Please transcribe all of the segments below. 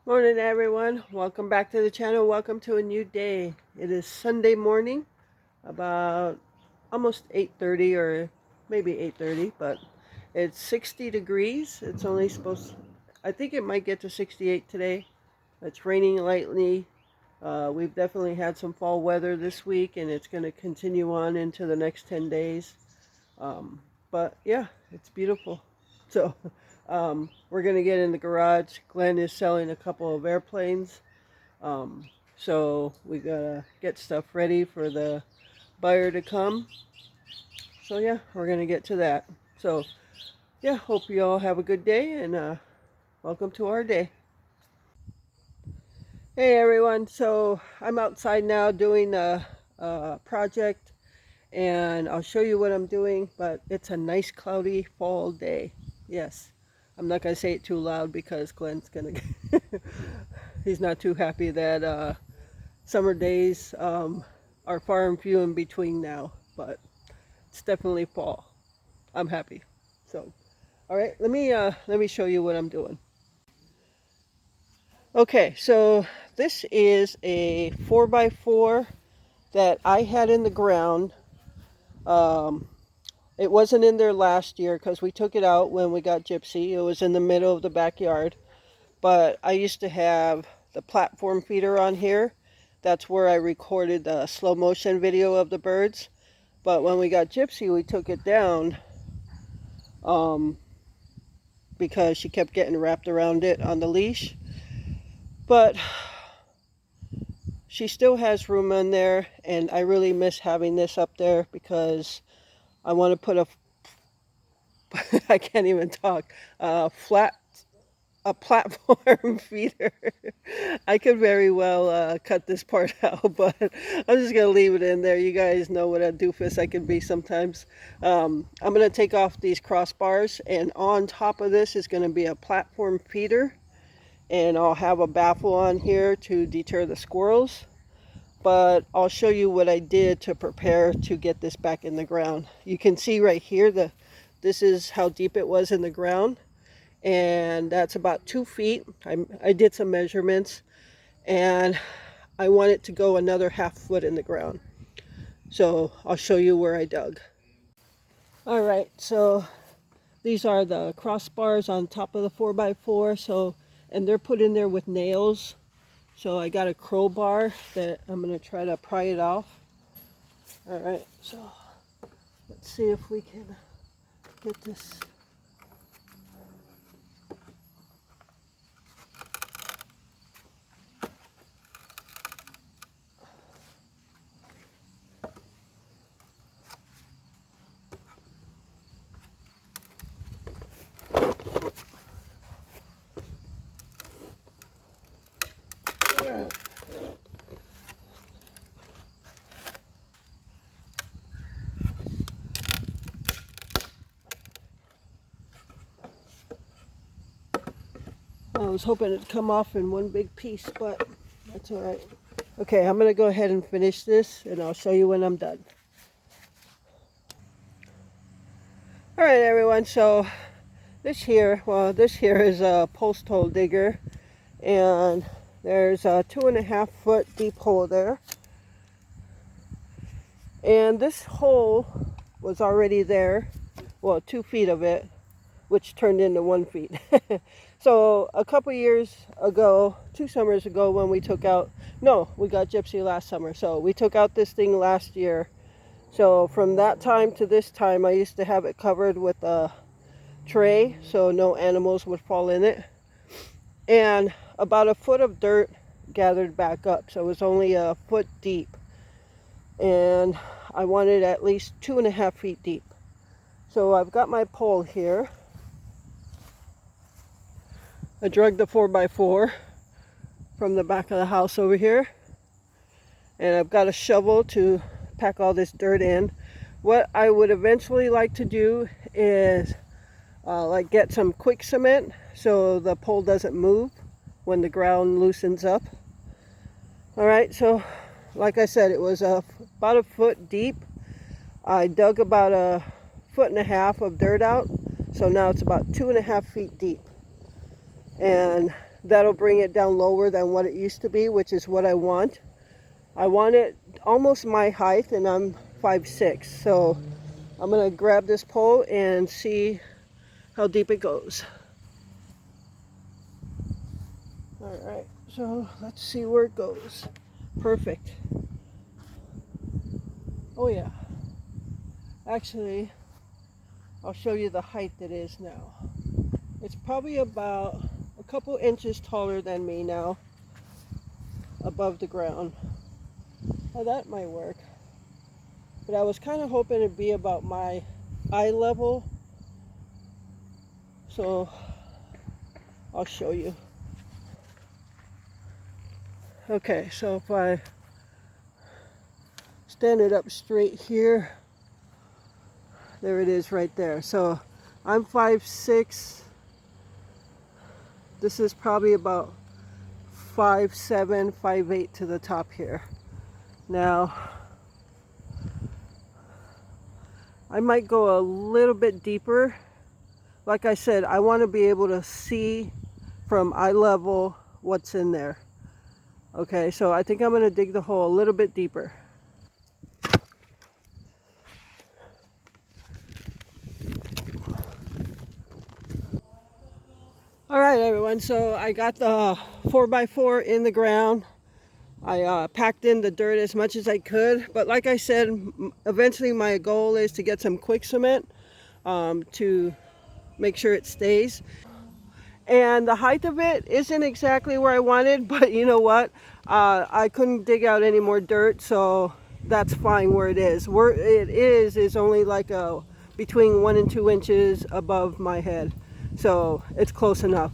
Morning everyone, welcome back to the channel. Welcome to a new day. It is Sunday morning, about almost 8:30 or maybe 8:30, but it's 60 degrees. It's only I think it might get to 68 today. It's raining lightly. We've definitely had some fall weather this week, and it's going to continue on into the next 10 days. But yeah, it's beautiful. So we're going to get in the garage. Glenn is selling a couple of airplanes. So we got to get stuff ready for the buyer to come. So yeah, we're going to get to that. So yeah, hope you all have a good day, and welcome to our day. Hey everyone, so I'm outside now doing a project, and I'll show you what I'm doing, but it's a nice cloudy fall day. Yes, I'm not going to say it too loud because Glenn's going to, he's not too happy that summer days are far and few in between now, but it's definitely fall. I'm happy. So, all right, let me show you what I'm doing. Okay, so this is a 4x4 that I had in the ground. Um, It wasn't in there last year because we took it out when we got Gypsy. It was in the middle of the backyard. But I used to have the platform feeder on here. That's where I recorded the slow motion video of the birds. But when we got Gypsy, we took it down um, because she kept getting wrapped around it on the leash. But she still has room in there, and I really miss having this up there because I want to put a I can't even talk flat a platform feeder. I could very well cut this part out, but I'm just going to leave it in there. You guys know what a doofus I can be sometimes. I'm going to take off these crossbars, and on top of this is going to be a platform feeder, and I'll have a baffle on here to deter the squirrels. But I'll show you what I did to prepare to get this back in the ground. You can see right here, this is how deep it was in the ground, and that's about 2 feet. I did some measurements, and I want it to go another half foot in the ground. So I'll show you where I dug. All right, so these are the crossbars on top of the 4x4. So, and they're put in there with nails. So I got a crowbar that I'm gonna try to pry it off. All right, so let's see if we can get this. I was hoping it'd come off in one big piece, but that's all right. Okay, I'm gonna go ahead and finish this, and I'll show you when I'm done. All right, everyone, so this here is a post hole digger, and there's a 2.5 foot deep hole there. And this hole was already there, well, 2 feet of it, which turned into 1 feet. So a couple years ago, 2 summers ago, when we took out, no, we got Gypsy last summer. So we took out this thing last year. So from that time to this time, I used to have it covered with a tray so no animals would fall in it. And about a foot of dirt gathered back up. So it was only a foot deep. And I wanted at least 2.5 feet deep. So I've got my pole here. I dragged the 4x4 from the back of the house over here. And I've got a shovel to pack all this dirt in. What I would eventually like to do is like get some quick cement so the pole doesn't move when the ground loosens up. All right, so like I said, it was about a foot deep. I dug about 1.5 feet of dirt out, so now it's about 2.5 feet deep. And that'll bring it down lower than what it used to be, which is what I want. I want it almost my height, and I'm 5'6", so I'm gonna grab this pole and see how deep it goes. All right, so let's see where it goes. Perfect. Oh yeah. Actually, I'll show you the height it is now. It's probably about a couple inches taller than me now, above the ground. Well, that might work. But I was kind of hoping it'd be about my eye level. So I'll show you. Okay, so if I stand it up straight here, there it is right there. So I'm 5'6". This is probably about 5'7", 5'8" to the top here. Now, I might go a little bit deeper. Like I said, I want to be able to see from eye level what's in there. Okay, so I think I'm going to dig the hole a little bit deeper. All right, everyone, so I got the 4x4 in the ground. I packed in the dirt as much as I could, but like I said, eventually my goal is to get some quick cement to make sure it stays. And the height of it isn't exactly where I wanted, but you know what? I couldn't dig out any more dirt, so that's fine where it is. Where it is only like between 1 and 2 inches above my head, so it's close enough.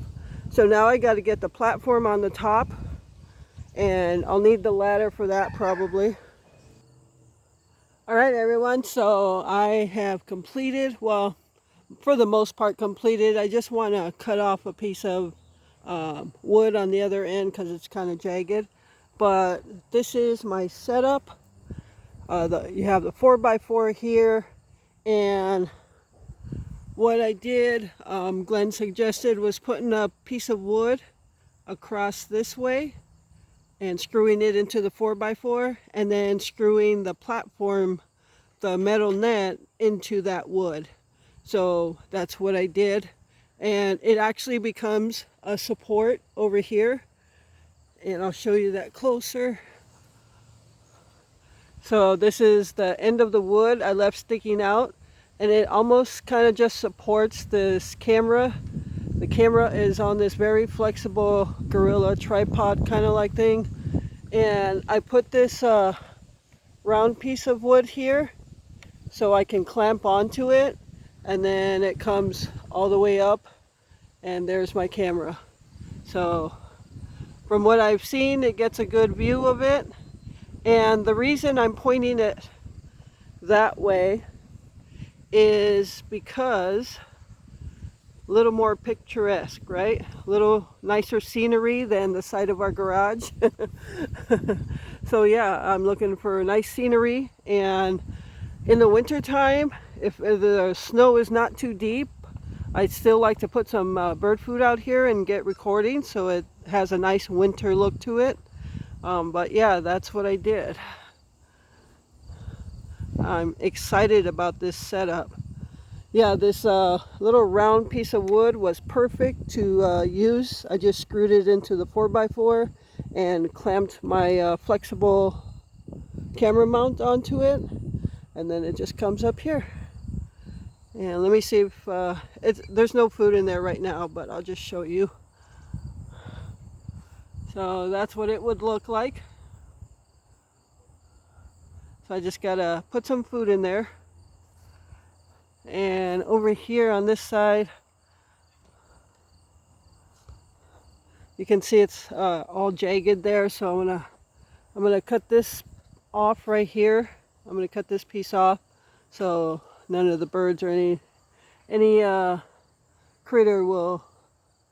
So now I got to get the platform on the top, and I'll need the ladder for that probably. All right, everyone, so I have completed, well, for the most part completed. I just want to cut off a piece of wood on the other end because it's kind of jagged. But this is my setup. You have the 4x4 here, and what I did, Glenn suggested, was putting a piece of wood across this way and screwing it into the 4x4, and then screwing the platform, the metal net, into that wood. So that's what I did, and it actually becomes a support over here, and I'll show you that closer. So this is the end of the wood I left sticking out, and it almost kind of just supports this camera. The camera is on this very flexible gorilla tripod kind of like thing, and I put this round piece of wood here so I can clamp onto it, and then it comes all the way up, and there's my camera. So from what I've seen, it gets a good view of it, and the reason I'm pointing it that way is because a little more picturesque, right? A little nicer scenery than the side of our garage. So yeah, I'm looking for nice scenery, and in the winter time, if the snow is not too deep, I'd still like to put some bird food out here and get recording so it has a nice winter look to it. But yeah, that's what I did. I'm excited about this setup. Yeah, this little round piece of wood was perfect to use. I just screwed it into the 4x4 and clamped my flexible camera mount onto it, and then it just comes up here. And let me see if there's no food in there right now, but I'll just show you. So that's what it would look like. So I just gotta put some food in there. And over here on this side, you can see it's all jagged there, so I'm gonna cut this off right here. I'm gonna cut this piece off so none of the birds or any critter will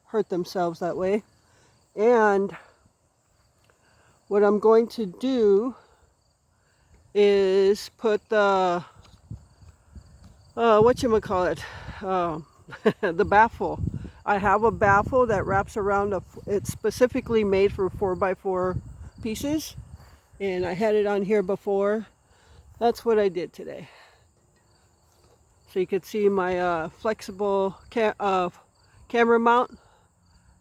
hurt themselves that way. And what I'm going to do is put the whatchamacallit, the baffle. I have a baffle that wraps around it's specifically made for 4x4 pieces, and I had it on here before. That's what I did today. So you could see my flexible camera mount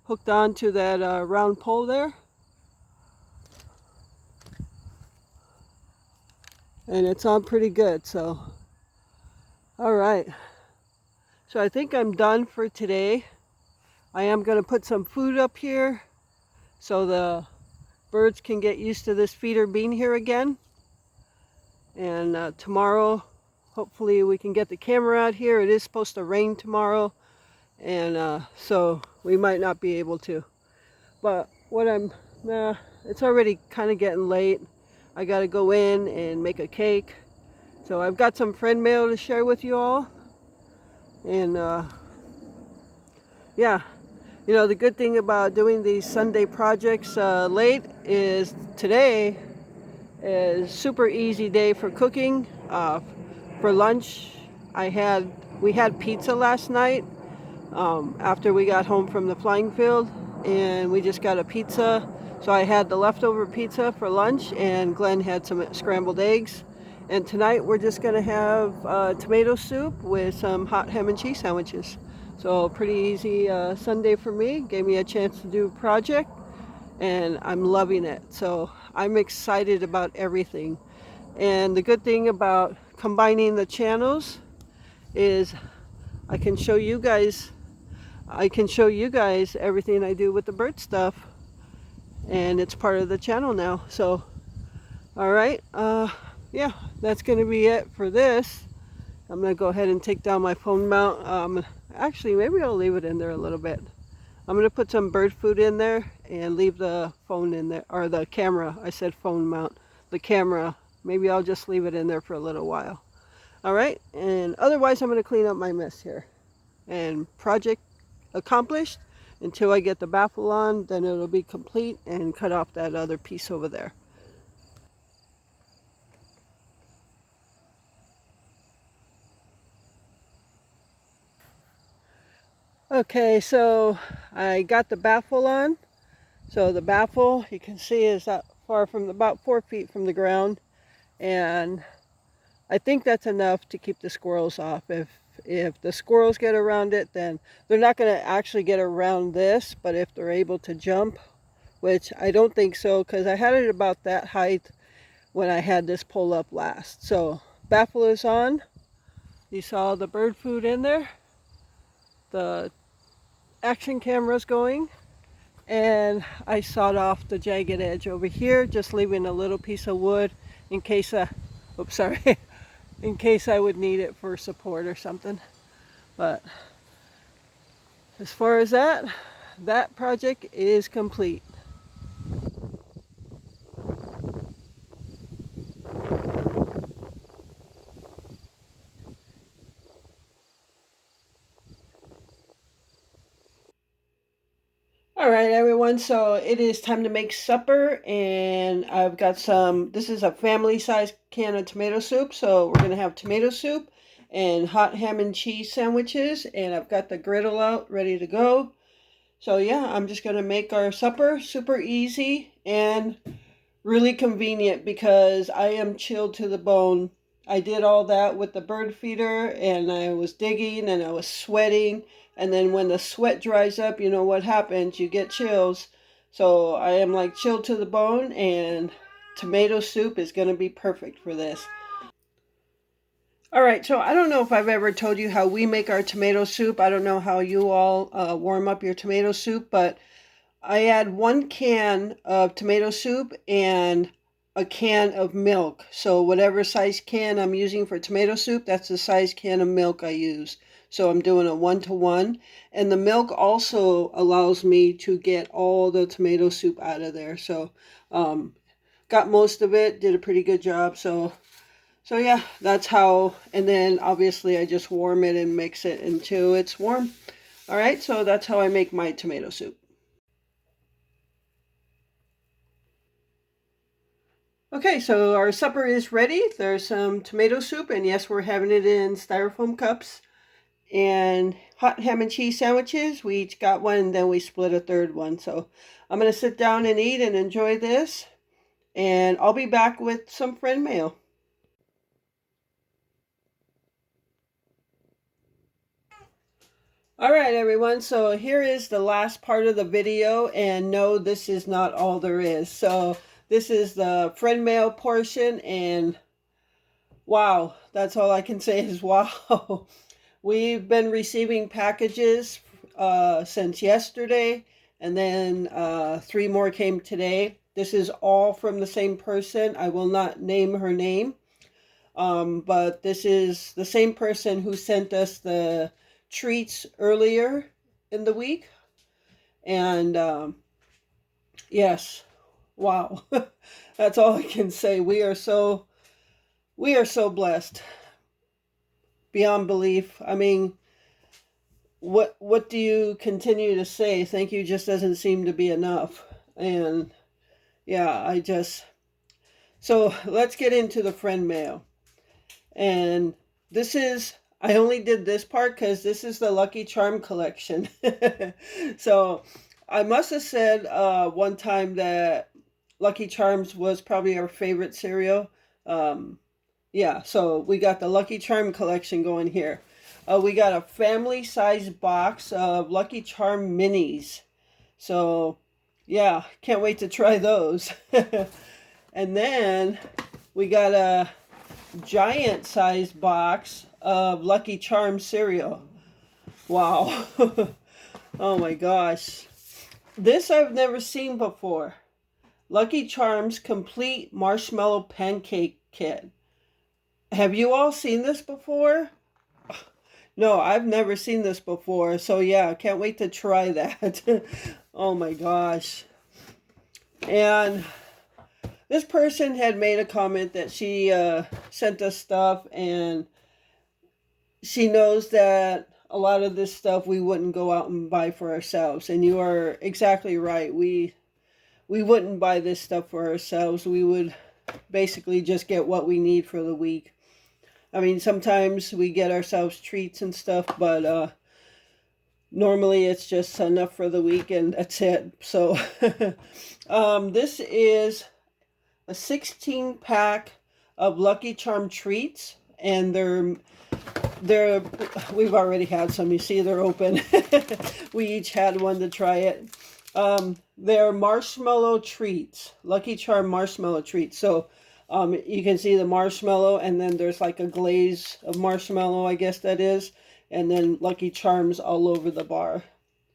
hooked onto that round pole there. And it's on pretty good, so all right. So I think I'm done for today. I am going to put some food up here so the birds can get used to this feeder being here again. And tomorrow, hopefully we can get the camera out here. It is supposed to rain tomorrow, and so we might not be able to. But it's already kind of getting late. I got to go in and make a cake. So I've got some friend mail to share with you all. And yeah, you know, the good thing about doing these Sunday projects late is today is super easy day for cooking. For lunch, we had pizza last night after we got home from the flying field, and we just got a pizza. So I had the leftover pizza for lunch, and Glenn had some scrambled eggs. And tonight we're just gonna have tomato soup with some hot ham and cheese sandwiches. So pretty easy Sunday for me. Gave me a chance to do a project, and I'm loving it. So I'm excited about everything. And the good thing about combining the channels is I can show you guys everything I do with the bird stuff, and it's part of the channel now. So all right, yeah, that's gonna be it for this. I'm gonna go ahead and take down my phone mount. Actually, maybe I'll leave it in there a little bit. I'm gonna put some bird food in there and leave the phone in there, or the camera. I said phone mount. The camera, maybe I'll just leave it in there for a little while. All right, and otherwise I'm gonna clean up my mess here. And project accomplished. Until I get the baffle on, then it'll be complete, and cut off that other piece over there. Okay, so I got the baffle on. So the baffle, you can see, is that far from about 4 feet from the ground, and I think that's enough to keep the squirrels off. If the squirrels get around it, then they're not going to actually get around this, but if they're able to jump, which I don't think so, because I had it about that height when I had this pole up last. So baffle is on. You saw the bird food in there. The action camera's going. And I sawed off the jagged edge over here, just leaving a little piece of wood in case oops, sorry, in case I would need it for support or something. But as far as that project is complete. All right, everyone, so it is time to make supper, and I've got this is a family size can of tomato soup, so we're gonna have tomato soup and hot ham and cheese sandwiches, and I've got the griddle out ready to go. So yeah, I'm just gonna make our supper super easy and really convenient because I am chilled to the bone. I did all that with the bird feeder, and I was digging and I was sweating, and then when the sweat dries up, you know what happens, you get chills. So I am like chilled to the bone, and tomato soup is going to be perfect for this. All right, so I don't know if I've ever told you how we make our tomato soup. I don't know how you all warm up your tomato soup, but I add 1 can of tomato soup and a can of milk. So whatever size can I'm using for tomato soup, that's the size can of milk I use. So I'm doing a 1-to-1. And the milk also allows me to get all the tomato soup out of there. So got most of it, did a pretty good job. So yeah, that's how, and then obviously I just warm it and mix it until it's warm. All right, so that's how I make my tomato soup. Okay, so our supper is ready. There's some tomato soup, and yes, we're having it in styrofoam cups. and hot ham and cheese sandwiches. We each got one, and then we split a third one. So I'm going to sit down and eat and enjoy this. And I'll be back with some friend mail. All right, everyone. So here is the last part of the video. And no, this is not all there is. So this is the friend mail portion. And wow, that's all I can say is wow. We've been receiving packages since yesterday, and then 3 more came today. This is all from the same person. I will not name her name, but this is the same person who sent us the treats earlier in the week. And yes, wow, that's all I can say. We are so blessed beyond belief. I mean, what do you continue to say? Thank you just doesn't seem to be enough. And yeah, so let's get into the friend mail. And this is, I only did this part because this is the Lucky Charm collection. So I must have said one time that Lucky Charms was probably our favorite cereal. Yeah, so we got the Lucky Charm collection going here. We got a family size box of Lucky Charm minis. So, yeah, can't wait to try those. And then we got a giant size box of Lucky Charm cereal. Wow. Oh my gosh. This I've never seen before. Lucky Charms complete marshmallow pancake kit. Have you all seen this before? No, I've never seen this before. So yeah, can't wait to try that. Oh my gosh. And this person had made a comment that she sent us stuff, and she knows that a lot of this stuff we wouldn't go out and buy for ourselves. And you are exactly right. We wouldn't buy this stuff for ourselves. We would basically just get what we need for the week. I mean, sometimes we get ourselves treats and stuff, but normally it's just enough for the week and that's it. So this is a 16 pack of Lucky Charm treats, and they're we've already had some. You see, they're open. We each had one to try it. They're marshmallow treats, Lucky Charm marshmallow treats. So you can see the marshmallow, and then there's like a glaze of marshmallow, I guess that is, and then Lucky Charms all over the bar.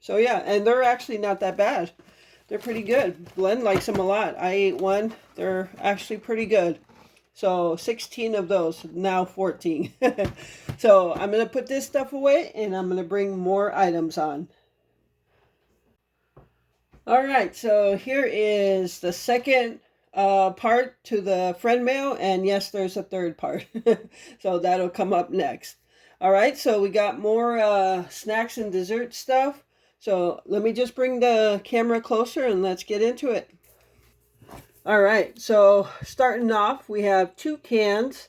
So yeah, and they're actually not that bad. They're pretty good. Glenn likes them a lot. I ate one. They're actually pretty good. So 16 of those, now 14. So I'm going to put this stuff away, and I'm going to bring more items on. All right, so here is the second part to the friend mail, and yes, there's a third part. So that'll come up next. All right, so we got more snacks and dessert stuff. So let me just bring the camera closer and let's get into it. All right, so starting off, we have 2 cans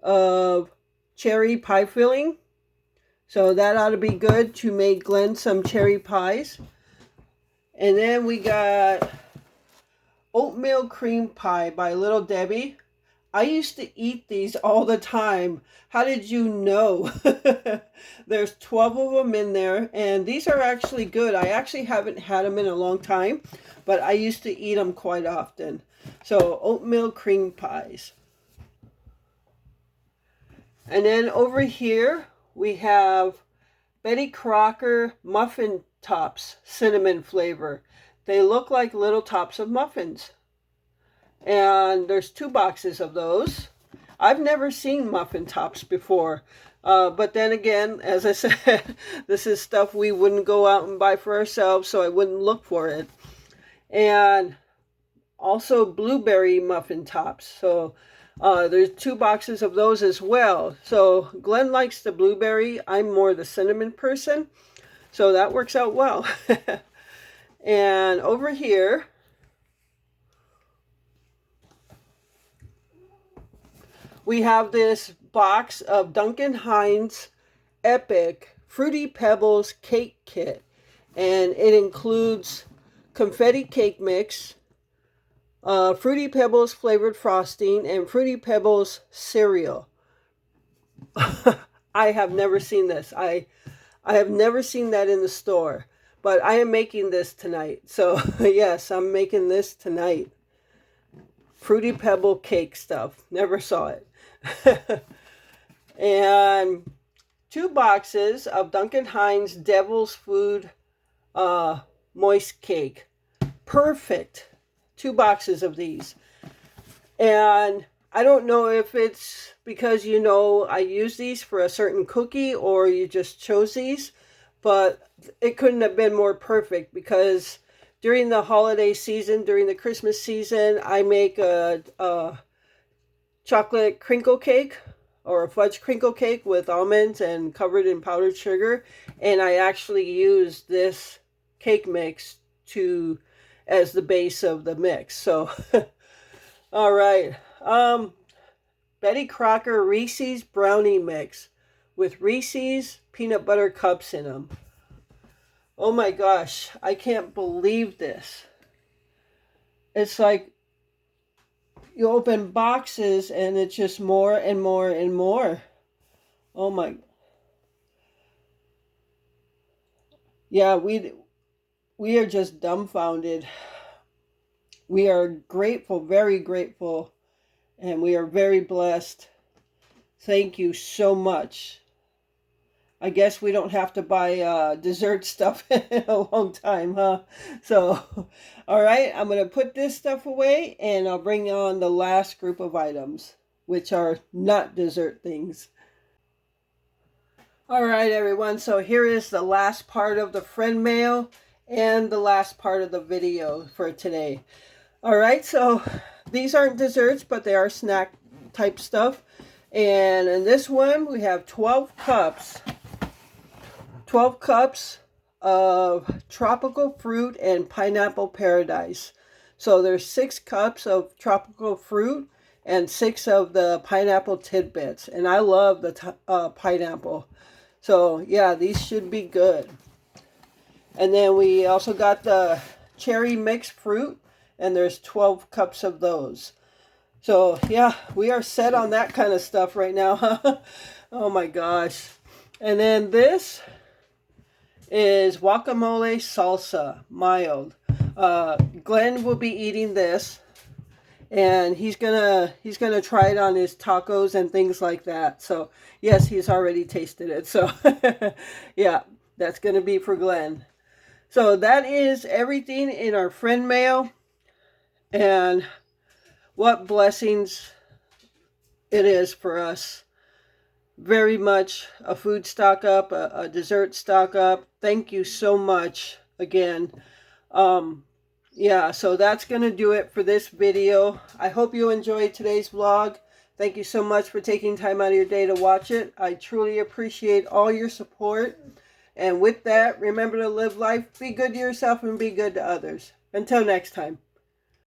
of cherry pie filling. So that ought to be good to make Glenn some cherry pies. And then we got oatmeal cream pie by Little Debbie. I used to eat these all the time. How did you know? There's 12 of them in there, and these are actually good. I actually haven't had them in a long time, but I used to eat them quite often. So oatmeal cream pies. And then over here we have Betty Crocker muffin tops, cinnamon flavor. They look like little tops of muffins. And there's 2 boxes of those. I've never seen muffin tops before. But then again, as I said, this is stuff we wouldn't go out and buy for ourselves, so I wouldn't look for it. And also blueberry muffin tops. So there's 2 boxes of those as well. So Glenn likes the blueberry. I'm more the cinnamon person. So that works out well. And over here, we have this box of Duncan Hines Epic Fruity Pebbles cake kit. And it includes confetti cake mix, Fruity Pebbles flavored frosting, and Fruity Pebbles cereal. I have never seen this. I have never seen that in the store. But I am making this tonight. So, yes, I'm making this tonight. Fruity Pebble cake stuff. Never saw it. And 2 boxes of Duncan Hines Devil's Food moist cake. Perfect. 2 boxes of these. And I don't know if it's because I use these for a certain cookie or you just chose these, but it couldn't have been more perfect because during the holiday season, during the Christmas season, I make a chocolate crinkle cake or a fudge crinkle cake with almonds and covered in powdered sugar, and I actually use this cake mix as the base of the mix. So all right. Betty Crocker Reese's brownie mix with Reese's peanut butter cups in them. Oh my gosh, I can't believe this. It's like you open boxes and it's just more and more and more. Oh my. Yeah, we are just dumbfounded. We are grateful, very grateful, and we are very blessed. Thank you so much. I guess we don't have to buy dessert stuff in a long time, huh? So, all right, I'm going to put this stuff away and I'll bring on the last group of items, which are not dessert things. All right, everyone, so here is the last part of the friend mail and the last part of the video for today. All right, so these aren't desserts, but they are snack type stuff. And in this one, we have 12 cups. 12 cups of tropical fruit and pineapple paradise. So there's 6 cups of tropical fruit and 6 of the pineapple tidbits. And I love the pineapple. So yeah, these should be good. And then we also got the cherry mixed fruit, and there's 12 cups of those. So yeah, we are set on that kind of stuff right now, huh? Oh my gosh. And then this is guacamole salsa, mild. Glenn will be eating this, and he's gonna try it on his tacos and things like that. So yes, he's already tasted it. So yeah, that's gonna be for Glenn. So that is everything in our friend mail, and what blessings it is for us. Very much a food stock up, a dessert stock up. Thank you so much again. Yeah, so that's going to do it for this video. I hope you enjoyed today's vlog. Thank you so much for taking time out of your day to watch it. I truly appreciate all your support. And with that, remember to live life, be good to yourself, and be good to others. Until next time.